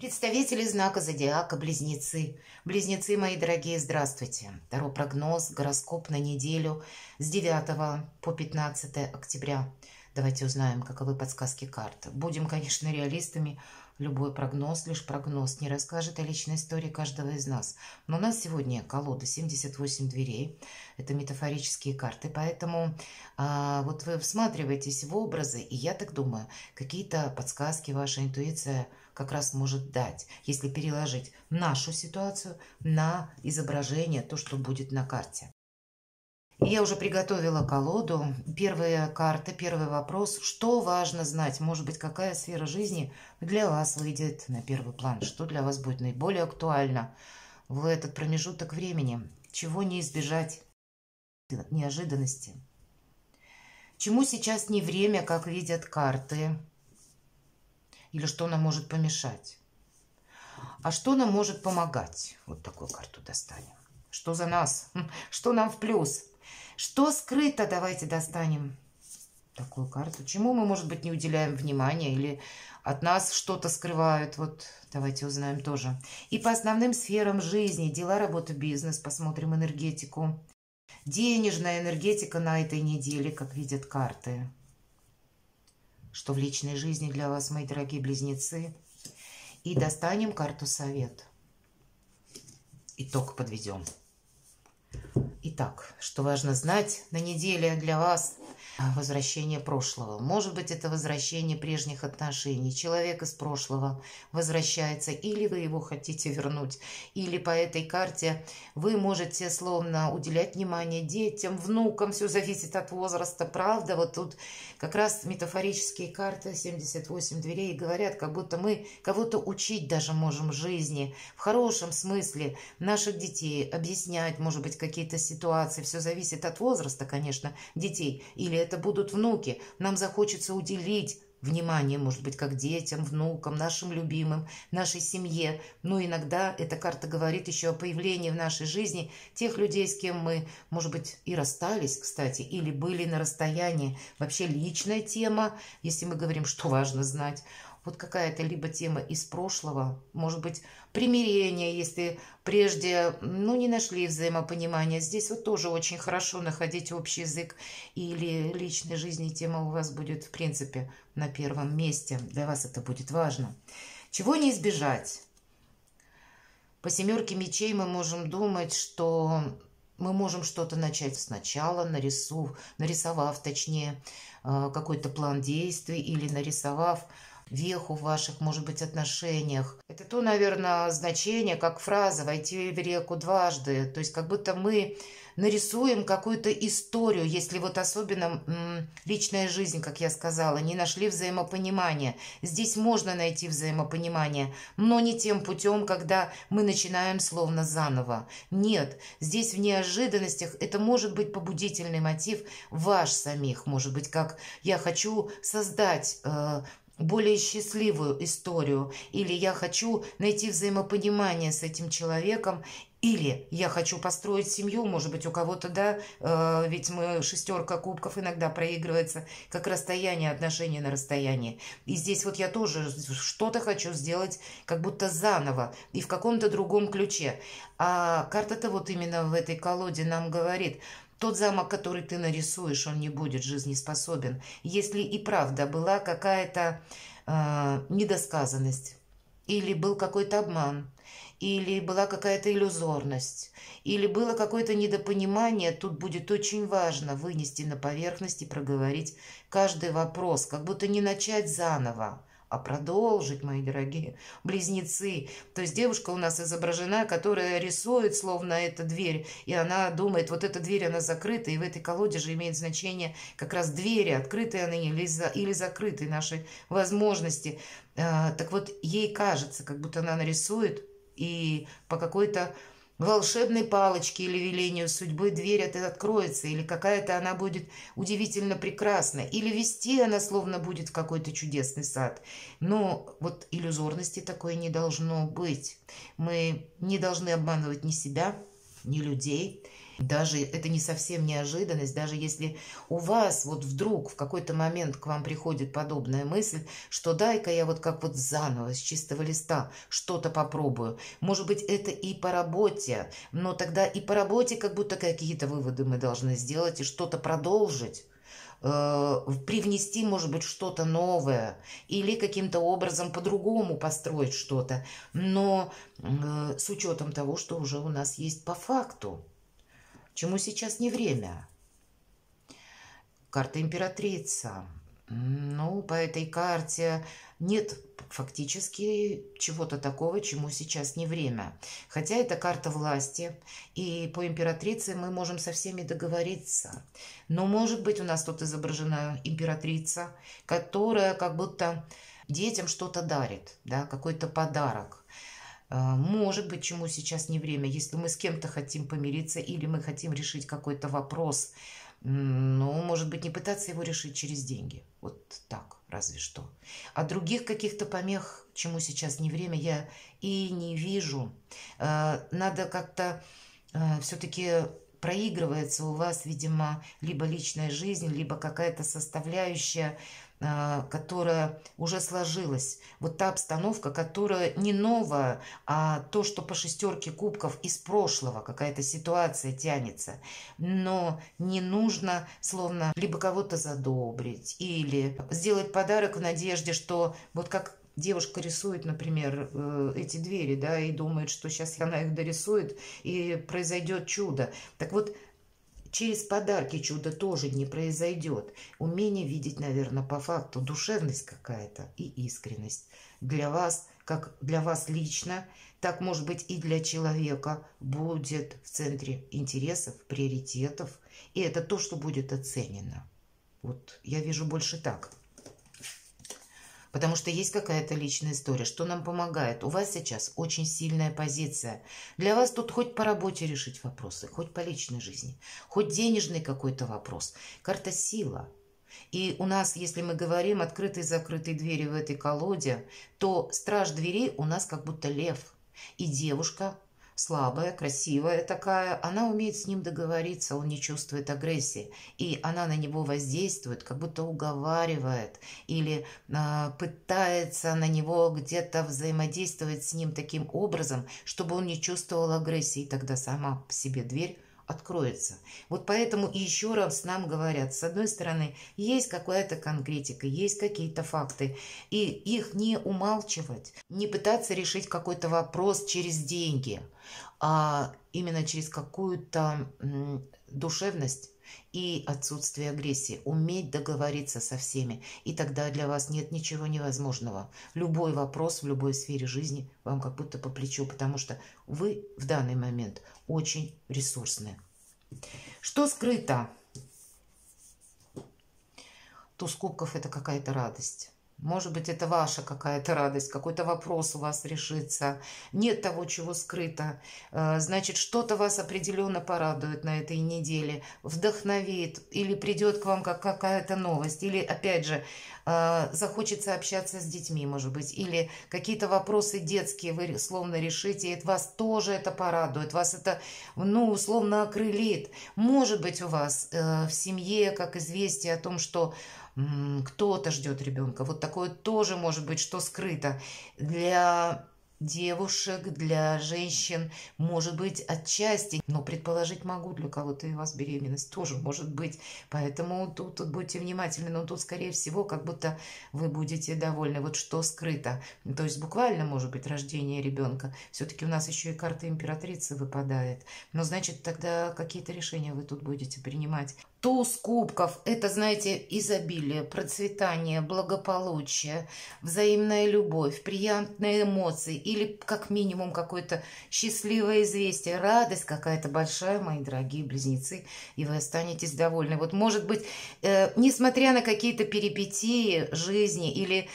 Представители знака зодиака Близнецы. Близнецы, мои дорогие, здравствуйте. Таро прогноз, гороскоп на неделю с 9 по 15 октября. Давайте узнаем, каковы подсказки карт. Будем, конечно, реалистами. Любой прогноз, лишь прогноз, не расскажет о личной истории каждого из нас. Но у нас сегодня колода 78 дверей. Это метафорические карты, поэтому вот вы всматриваетесь в образы, и я так думаю, какие-то подсказки ваша интуиция как раз может дать, если переложить нашу ситуацию на изображение, то, что будет на карте. Я уже приготовила колоду. Первая карта, первый вопрос. Что важно знать? Может быть, какая сфера жизни для вас выйдет на первый план? Что для вас будет наиболее актуально в этот промежуток времени? Чего не избежать? Неожиданности. Чему сейчас не время, как видят карты? Или что нам может помешать? А что нам может помогать? Вот такую карту достанем. Что за нас? Что нам в плюс? Что скрыто? Давайте достанем такую карту. Чему мы, может быть, не уделяем внимания или от нас что-то скрывают? Вот давайте узнаем тоже. И по основным сферам жизни, дела, работа, бизнес, посмотрим энергетику. Денежная энергетика на этой неделе, как видят карты. Что в личной жизни для вас, мои дорогие близнецы. И достанем карту совет. Итог подведем. Итак, что важно знать на неделе для вас? Возвращение прошлого. Может быть, это возвращение прежних отношений. Человек из прошлого возвращается, или вы его хотите вернуть, или по этой карте вы можете словно уделять внимание детям, внукам, все зависит от возраста, правда? Вот тут как раз метафорические карты 78 дверей говорят, как будто мы кого-то учить даже можем жизни, в хорошем смысле наших детей, объяснять, может быть, какие-то ситуации, все зависит от возраста, конечно, детей, или это будут внуки. Нам захочется уделить внимание, может быть, как детям, внукам, нашим любимым, нашей семье. Но иногда эта карта говорит еще о появлении в нашей жизни тех людей, с кем мы, может быть, и расстались, кстати, или были на расстоянии. Вообще личная тема, если мы говорим, что важно знать. Вот какая-то либо тема из прошлого, может быть, примирение, если прежде, не нашли взаимопонимания. Здесь вот тоже очень хорошо находить общий язык. Или личной жизни тема у вас будет, в принципе, на первом месте. Для вас это будет важно. Чего не избежать? По семерке мечей мы можем думать, что мы можем что-то начать сначала, нарисовав, точнее, какой-то план действий или нарисовав веху в ваших, может быть, отношениях. Это то, наверное, значение, как фраза «войти в реку дважды». То есть как будто мы нарисуем какую-то историю, если вот особенно личная жизнь, как я сказала, не нашли взаимопонимания. Здесь можно найти взаимопонимание, но не тем путем, когда мы начинаем словно заново. Нет, здесь в неожиданностях это может быть побудительный мотив ваш самих, может быть, как я хочу создать более счастливую историю, или я хочу найти взаимопонимание с этим человеком, или я хочу построить семью, может быть, у кого-то, да, ведь шестерка кубков иногда проигрывается как расстояние, отношения на расстоянии. И здесь вот я тоже что-то хочу сделать как будто заново и в каком-то другом ключе. А карта-то вот именно в этой колоде нам говорит: тот замок, который ты нарисуешь, он не будет жизнеспособен. Если и правда была какая-то недосказанность, или был какой-то обман, или была какая-то иллюзорность, или было какое-то недопонимание, тут будет очень важно вынести на поверхность и проговорить каждый вопрос, как будто не начать заново, а продолжить, мои дорогие близнецы. То есть девушка у нас изображена, которая рисует словно эта дверь, и она думает, вот эта дверь, она закрыта, и в этой колоде же имеет значение как раз двери, открытые они или закрытые наши возможности. Так вот, ей кажется, как будто она нарисует, и по какой-то волшебной палочке или велению судьбы дверь эта откроется, или какая-то она будет удивительно прекрасна, или вести она словно будет в какой-то чудесный сад. Но вот иллюзорности такой не должно быть. Мы не должны обманывать ни себя, ни людей. Даже это не совсем неожиданность, даже если у вас вот вдруг в какой-то момент к вам приходит подобная мысль, что дай-ка я вот как вот заново, с чистого листа что-то попробую. Может быть, это и по работе, но тогда и по работе как будто какие-то выводы мы должны сделать и что-то продолжить. Привнести, может быть, что-то новое или каким-то образом по-другому построить что-то, но с учетом того, что уже у нас есть по факту. Чему сейчас не время? Карта императрица. Ну, по этой карте нет фактически чего-то такого, чему сейчас не время. Хотя это карта власти, и по императрице мы можем со всеми договориться. Но, может быть, у нас тут изображена императрица, которая как будто детям что-то дарит, да, какой-то подарок. Может быть, чему сейчас не время, если мы с кем-то хотим помириться или мы хотим решить какой-то вопрос, ну, может быть, не пытаться его решить через деньги. Вот так, разве что. А других каких-то помех, чему сейчас не время, я и не вижу. Надо как-то все-таки проигрывается у вас, видимо, либо личная жизнь, либо какая-то составляющая, которая уже сложилась. Вот та обстановка, которая не новая, а то, что по шестерке кубков из прошлого, какая-то ситуация тянется. Но не нужно словно либо кого-то задобрить или сделать подарок в надежде, что вот как девушка рисует, например, эти двери, да, и думает, что сейчас она их дорисует и произойдет чудо. Так вот, через подарки чудо тоже не произойдет. Умение видеть, наверное, по факту, душевность какая-то и искренность. Для вас, как для вас лично, так, может быть, и для человека будет в центре интересов, приоритетов. И это то, что будет оценено. Вот я вижу больше так. Потому что есть какая-то личная история, что нам помогает. У вас сейчас очень сильная позиция. Для вас тут хоть по работе решить вопросы, хоть по личной жизни, хоть денежный какой-то вопрос. Карта сила. И у нас, если мы говорим открытые и закрытые двери в этой колоде, то страж дверей у нас как будто лев. И девушка слабая, красивая такая, она умеет с ним договориться, он не чувствует агрессии. И она на него воздействует, как будто уговаривает или пытается на него где-то взаимодействовать с ним таким образом, чтобы он не чувствовал агрессии. И тогда сама по себе дверь откроется. Вот поэтому и еще раз нам говорят, с одной стороны, есть какая-то конкретика, есть какие-то факты, и их не умалчивать, не пытаться решить какой-то вопрос через деньги, а именно через какую-то душевность и отсутствие агрессии, уметь договориться со всеми, и тогда для вас нет ничего невозможного. Любой вопрос в любой сфере жизни вам как будто по плечу, потому что вы в данный момент очень ресурсны. Что скрыто? Туз кубков – это какая-то радость. Может быть, это ваша какая-то радость, какой-то вопрос у вас решится. Нет того, чего скрыто. Значит, что-то вас определенно порадует на этой неделе, вдохновит, или придет к вам как какая-то новость, или, опять же, захочется общаться с детьми, может быть, или какие-то вопросы детские вы словно решите, и вас тоже это порадует, вас это, ну, условно окрылит. Может быть, у вас в семье как известие о том, что кто-то ждет ребенка. Вот такое тоже может быть, что скрыто. Для девушек, для женщин, может быть, отчасти, но предположить могу, для кого-то и вас беременность тоже может быть. Поэтому тут будьте внимательны, но тут, скорее всего, как будто вы будете довольны. Вот что скрыто. То есть буквально, может быть, рождение ребенка. Все-таки у нас еще и карта императрицы выпадает. Но, значит, тогда какие-то решения вы тут будете принимать. Туз кубков – это, знаете, изобилие, процветание, благополучие, взаимная любовь, приятные эмоции или, как минимум, какое-то счастливое известие, радость какая-то большая, мои дорогие близнецы, и вы останетесь довольны. Вот, может быть, несмотря на какие-то перипетии жизни или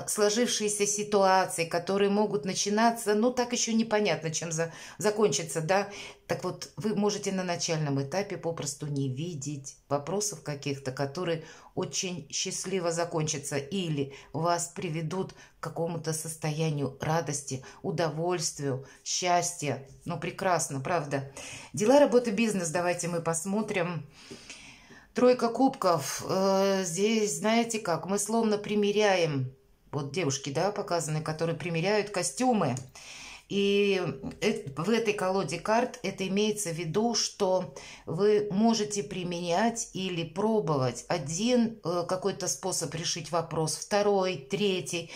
сложившиеся ситуации, которые могут начинаться, ну, так еще непонятно, чем закончится, да, Так вот, вы можете на начальном этапе попросту не видеть вопросов каких-то, которые очень счастливо закончатся или вас приведут к какому-то состоянию радости, удовольствию, счастья. Ну, прекрасно, правда? Дела, работа, бизнес, давайте мы посмотрим. Тройка кубков. Здесь, знаете как, мы словно примеряем, вот девушки, да, показаны, которые примеряют костюмы. И в этой колоде карт это имеется в виду, что вы можете применять или пробовать один какой-то способ решить вопрос, второй, третий,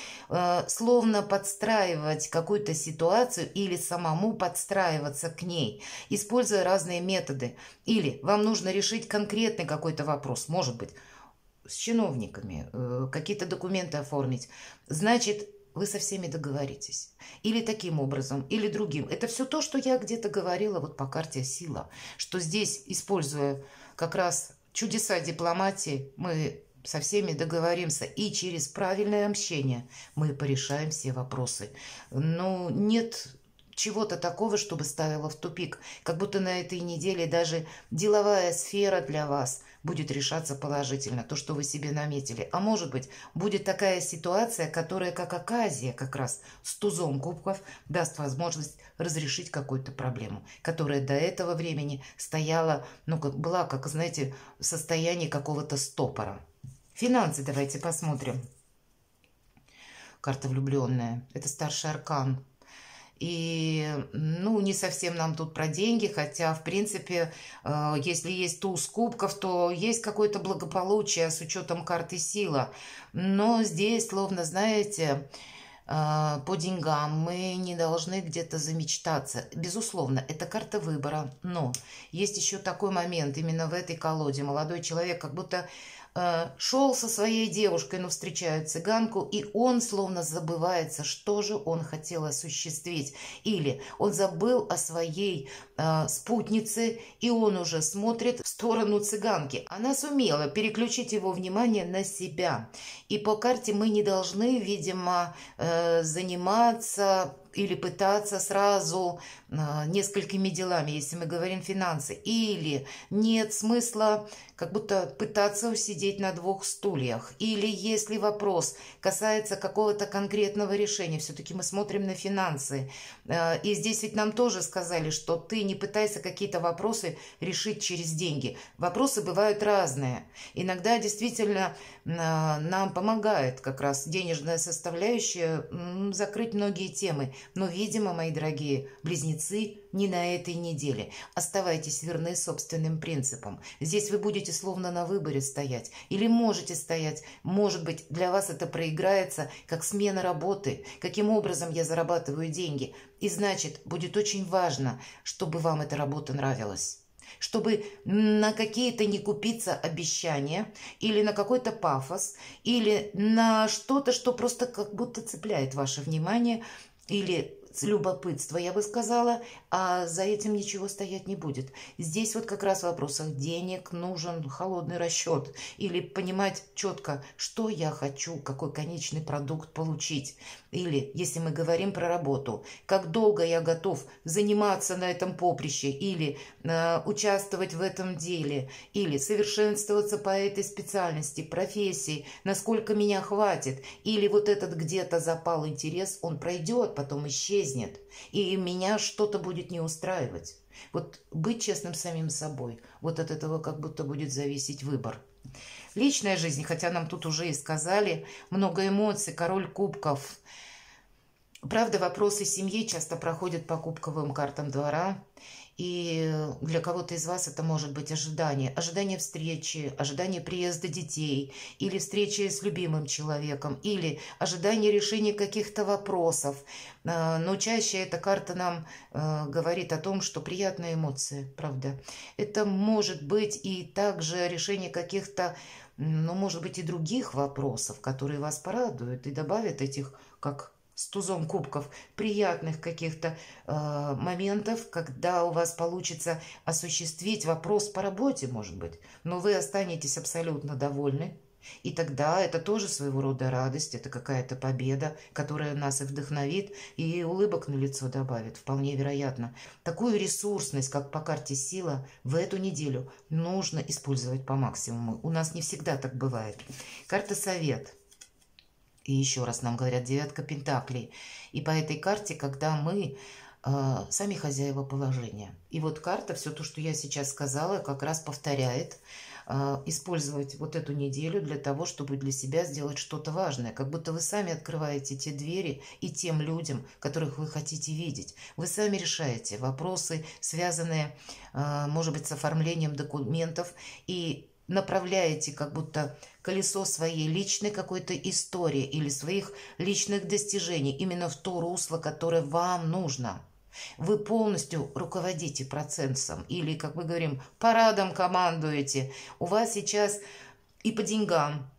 словно подстраивать какую-то ситуацию или самому подстраиваться к ней, используя разные методы. Или вам нужно решить конкретный какой-то вопрос, может быть, с чиновниками, какие-то документы оформить. Значит, вы со всеми договоритесь. Или таким образом, или другим. Это все то, что я где-то говорила вот по карте сила. Что здесь, используя как раз чудеса дипломатии, мы со всеми договоримся. И через правильное общение мы порешаем все вопросы. Но нет чего-то такого, чтобы ставило в тупик. Как будто на этой неделе даже деловая сфера для вас будет решаться положительно, то, что вы себе наметили. А может быть, будет такая ситуация, которая как оказия как раз с тузом кубков даст возможность разрешить какую-то проблему, которая до этого времени стояла, ну, была, как, знаете, в состоянии какого-то стопора. Финансы давайте посмотрим. Карта влюбленная. Это старший аркан. И, ну, не совсем нам тут про деньги, хотя, в принципе, если есть туз кубков, то есть какое-то благополучие с учетом карты сила. Но здесь, словно, знаете, по деньгам мы не должны где-то замечтаться. Безусловно, это карта выбора. Но есть еще такой момент именно в этой колоде. Молодой человек как будто шел со своей девушкой, но встречает цыганку, и он словно забывается, что же он хотел осуществить. Или он забыл о своей спутнице, и он уже смотрит в сторону цыганки. Она сумела переключить его внимание на себя. И по карте мы не должны, видимо, заниматься или пытаться сразу несколькими делами, если мы говорим финансы. Или нет смысла как будто пытаться усидеть на двух стульях. Или если вопрос касается какого-то конкретного решения, все-таки мы смотрим на финансы. И здесь ведь нам тоже сказали, что ты не пытайся какие-то вопросы решить через деньги. Вопросы бывают разные. Иногда действительно нам помогает как раз денежная составляющая закрыть многие темы. Но, видимо, мои дорогие близнецы, не на этой неделе. Оставайтесь верны собственным принципам. Здесь вы будете словно на выборе стоять. Или можете стоять. Может быть, для вас это проиграется как смена работы. Каким образом я зарабатываю деньги. И значит, будет очень важно, чтобы вам эта работа нравилась. Чтобы на какие-то не купиться обещания, или на какой-то пафос, или на что-то, что просто как будто цепляет ваше внимание, или любопытство, я бы сказала, а за этим ничего стоять не будет. Здесь вот как раз в вопросах денег нужен холодный расчет или понимать четко, что я хочу, какой конечный продукт получить. Или, если мы говорим про работу, как долго я готов заниматься на этом поприще или участвовать в этом деле, или совершенствоваться по этой специальности, профессии, насколько меня хватит, или вот этот где-то запал интерес, он пройдет, потом исчезнет, и меня что-то будет не устраивать. Вот быть честным самим собой, вот от этого как будто будет зависеть выбор. Личная жизнь, хотя нам тут уже и сказали, много эмоций, король кубков. Правда, вопросы семьи часто проходят по кубковым картам двора. И для кого-то из вас это может быть ожидание. Ожидание встречи, ожидание приезда детей, или встречи с любимым человеком, или ожидание решения каких-то вопросов. Но чаще эта карта нам говорит о том, что приятные эмоции, правда. Это может быть и также решение каких-то, ну, может быть, и других вопросов, которые вас порадуют и добавят этих, как с тузом кубков, приятных каких-то моментов, когда у вас получится осуществить вопрос по работе, может быть. Но вы останетесь абсолютно довольны. И тогда это тоже своего рода радость, это какая-то победа, которая нас и вдохновит, и улыбок на лицо добавит, вполне вероятно. Такую ресурсность, как по карте сила, в эту неделю нужно использовать по максимуму. У нас не всегда так бывает. Карта совет. И еще раз нам говорят девятка пентаклей. И по этой карте, когда мы сами хозяева положения. И вот карта, все то, что я сейчас сказала, как раз повторяет использовать вот эту неделю для того, чтобы для себя сделать что-то важное. Как будто вы сами открываете те двери и тем людям, которых вы хотите видеть. Вы сами решаете вопросы, связанные, может быть, с оформлением документов, и направляете как будто колесо своей личной какой-то истории или своих личных достижений именно в то русло, которое вам нужно. Вы полностью руководите процессом или, как мы говорим, парадом командуете. У вас сейчас и по деньгам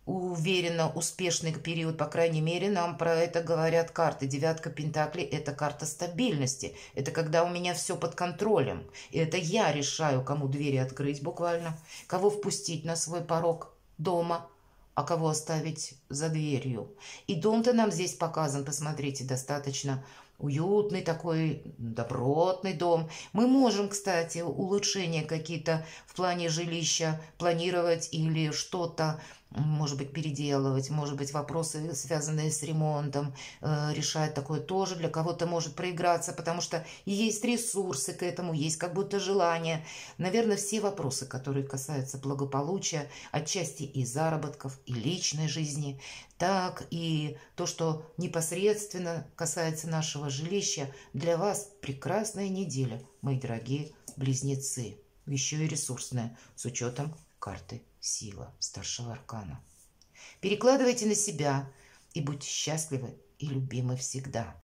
уверенно успешный период, по крайней мере, нам про это говорят карты. Девятка пентаклей – это карта стабильности. Это когда у меня все под контролем. И это я решаю, кому двери открыть буквально, кого впустить на свой порог дома, а кого оставить за дверью. И дом-то нам здесь показан, посмотрите, достаточно уютный такой, добротный дом. Мы можем, кстати, улучшения какие-то в плане жилища планировать или что-то, может быть, переделывать, может быть, вопросы, связанные с ремонтом, решать. Такое тоже для кого-то может проиграться, потому что есть ресурсы к этому, есть как будто желание. Наверное, все вопросы, которые касаются благополучия, отчасти и заработков, и личной жизни, так и то, что непосредственно касается нашего жилища, для вас прекрасная неделя, мои дорогие близнецы. Еще и ресурсная, с учетом карты сила старшего аркана. Перекладывайте на себя и будьте счастливы и любимы всегда.